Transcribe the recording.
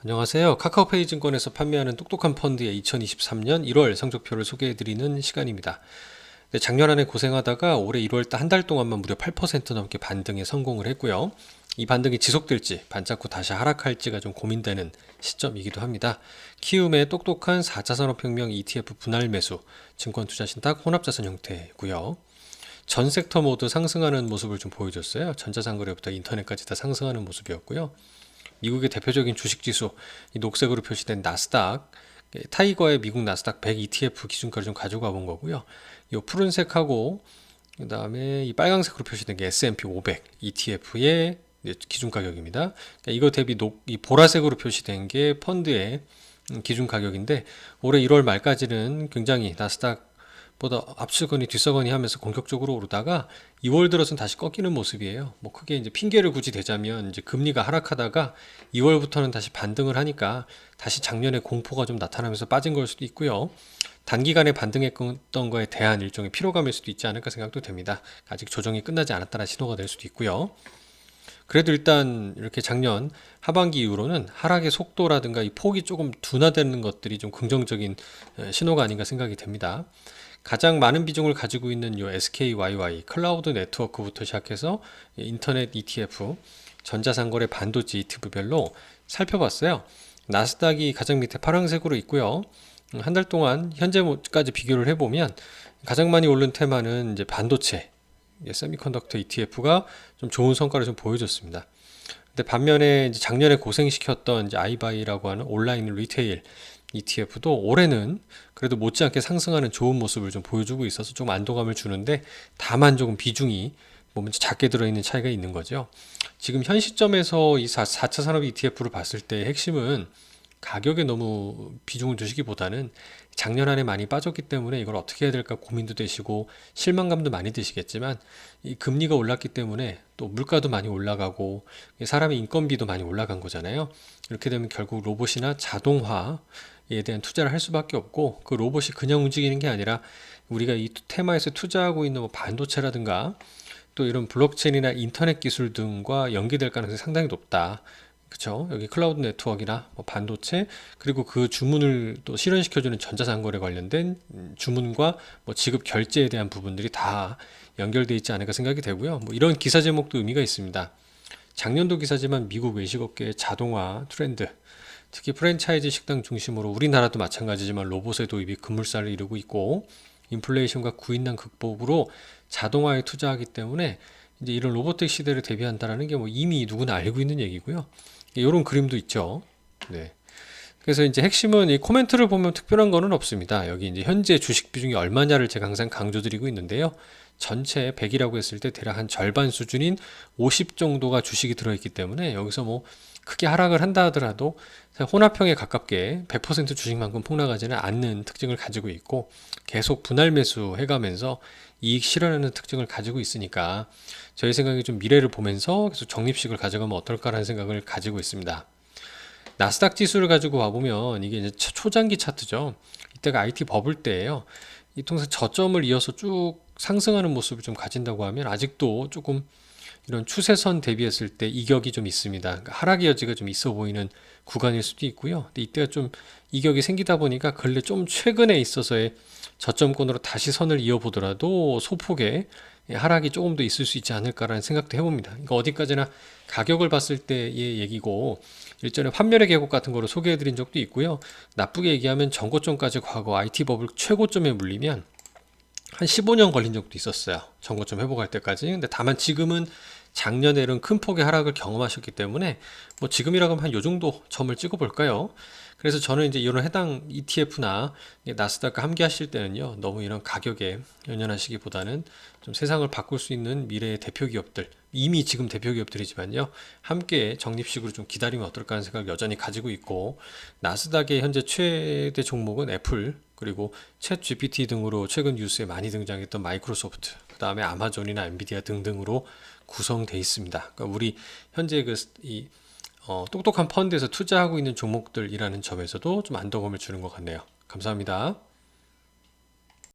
안녕하세요. 카카오페이 증권에서 판매하는 똑똑한 펀드의 2023년 1월 성적표를 소개해드리는 시간입니다. 네, 작년 한 해 고생하다가 올해 1월 한 달 동안만 무려 8% 넘게 반등에 성공을 했고요. 이 반등이 지속될지 반짝고 다시 하락할지가 좀 고민되는 시점이기도 합니다. 키움의 똑똑한 4차 산업혁명 ETF 분할 매수, 증권 투자 신탁 혼합자산 형태고요. 전 섹터 모두 상승하는 모습을 좀 보여줬어요. 전자상거래부터 인터넷까지 다 상승하는 모습이었고요. 미국의 대표적인 주식지수, 이 녹색으로 표시된 나스닥, 타이거의 미국 나스닥 100 ETF 기준가를 좀 가지고 와본 거고요. 이 푸른색하고 그 다음에 이 빨강색으로 표시된 게 S&P 500 ETF의 기준 가격입니다. 그러니까 이거 대비 이 보라색으로 표시된 게 펀드의 기준 가격인데 올해 1월 말까지는 굉장히 나스닥 보다 앞서거니 뒤서거니 하면서 공격적으로 오르다가 2월 들어서는 다시 꺾이는 모습이에요. 뭐 크게 이제 핑계를 굳이 대자면 이제 금리가 하락하다가 2월부터는 다시 반등을 하니까 다시 작년에 공포가 좀 나타나면서 빠진 걸 수도 있고요. 단기간에 반등했던 거에 대한 일종의 피로감일 수도 있지 않을까 생각도 됩니다. 아직 조정이 끝나지 않았다는 신호가 될 수도 있고요. 그래도 일단 이렇게 작년 하반기 이후로는 하락의 속도라든가 이 폭이 조금 둔화되는 것들이 좀 긍정적인 신호가 아닌가 생각이 됩니다. 가장 많은 비중을 가지고 있는 요 SKYY 클라우드 네트워크부터 시작해서 인터넷 ETF, 전자상거래 반도체 ETF별로 살펴봤어요. 나스닥이 가장 밑에 파란색으로 있고요. 한 달 동안 현재까지 비교를 해보면 가장 많이 오른 테마는 이제 반도체, 세미컨덕터 ETF가 좀 좋은 성과를 좀 보여줬습니다. 근데 반면에 이제 작년에 고생시켰던 이제 아이바이라고 하는 온라인 리테일 ETF도 올해는 그래도 못지않게 상승하는 좋은 모습을 좀 보여주고 있어서 좀 안도감을 주는데 다만 조금 비중이 뭐 작게 들어있는 차이가 있는 거죠. 지금 현 시점에서 이 4차 산업 ETF를 봤을 때 핵심은 가격에 너무 비중을 두시기보다는 작년 안에 많이 빠졌기 때문에 이걸 어떻게 해야 될까 고민도 되시고 실망감도 많이 드시겠지만 이 금리가 올랐기 때문에 또 물가도 많이 올라가고 사람의 인건비도 많이 올라간 거잖아요. 이렇게 되면 결국 로봇이나 자동화에 대한 투자를 할 수밖에 없고 그 로봇이 그냥 움직이는 게 아니라 우리가 이 테마에서 투자하고 있는 뭐 반도체라든가 또 이런 블록체인이나 인터넷 기술 등과 연계될 가능성이 상당히 높다. 그쵸? 여기 클라우드 네트워크나 뭐 반도체 그리고 그 주문을 또 실현시켜주는 전자상거래 관련된 주문과 뭐 지급 결제에 대한 부분들이 다 연결돼 있지 않을까 생각이 되고요. 뭐 이런 기사 제목도 의미가 있습니다. 작년도 기사지만 미국 외식업계의 자동화 트렌드, 특히 프랜차이즈 식당 중심으로 우리나라도 마찬가지지만 로봇의 도입이 급물살을 이루고 있고 인플레이션과 구인난 극복으로 자동화에 투자하기 때문에 이제 이런 로보틱 시대를 대비한다라는 게 뭐 이미 누구나 알고 있는 얘기고요. 이런 그림도 있죠. 네. 그래서 이제 핵심은 이 코멘트를 보면 특별한 거는 없습니다. 여기 이제 현재 주식 비중이 얼마냐를 제가 항상 강조드리고 있는데요. 전체 100이라고 했을 때 대략 한 절반 수준인 50 정도가 주식이 들어있기 때문에 여기서 뭐 크게 하락을 한다 하더라도 혼합형에 가깝게 100% 주식만큼 폭락하지는 않는 특징을 가지고 있고 계속 분할 매수 해가면서 이익 실현하는 특징을 가지고 있으니까 저희 생각에 좀 미래를 보면서 계속 적립식을 가져가면 어떨까라는 생각을 가지고 있습니다. 나스닥 지수를 가지고 와보면 이게 이제 초장기 차트죠. 이때가 IT 버블 때예요. 이 통상 저점을 이어서 쭉 상승하는 모습을 좀 가진다고 하면 아직도 조금 이런 추세선 대비했을 때 이격이 좀 있습니다. 그러니까 하락의 여지가 좀 있어 보이는 구간일 수도 있고요. 근데 이때가 좀 이격이 생기다 보니까 근래 좀 최근에 있어서의 저점권으로 다시 선을 이어보더라도 소폭의 하락이 조금 더 있을 수 있지 않을까라는 생각도 해봅니다. 그러니까 어디까지나 가격을 봤을 때의 얘기고 일전에 환멸의 계곡 같은 거를 소개해드린 적도 있고요. 나쁘게 얘기하면 전고점까지 과거 IT 버블 최고점에 물리면 한 15년 걸린 적도 있었어요. 전고점 회복할 때까지. 근데 다만 지금은 작년에 이런 큰 폭의 하락을 경험하셨기 때문에 뭐 지금이라고 하면 한 요 정도 점을 찍어 볼까요? 그래서 저는 이제 이런 해당 ETF나 나스닥과 함께 하실 때는요, 너무 이런 가격에 연연하시기보다는 좀 세상을 바꿀 수 있는 미래의 대표 기업들, 이미 지금 대표 기업들이지만요, 함께 적립식으로 좀 기다리면 어떨까 하는 생각을 여전히 가지고 있고, 나스닥의 현재 최대 종목은 애플, 그리고 챗 GPT 등으로 최근 뉴스에 많이 등장했던 마이크로소프트, 그 다음에 아마존이나 엔비디아 등등으로 구성되어 있습니다. 그러니까 우리 현재 똑똑한 펀드에서 투자하고 있는 종목들이라는 점에서도 좀 안도감을 주는 것 같네요. 감사합니다.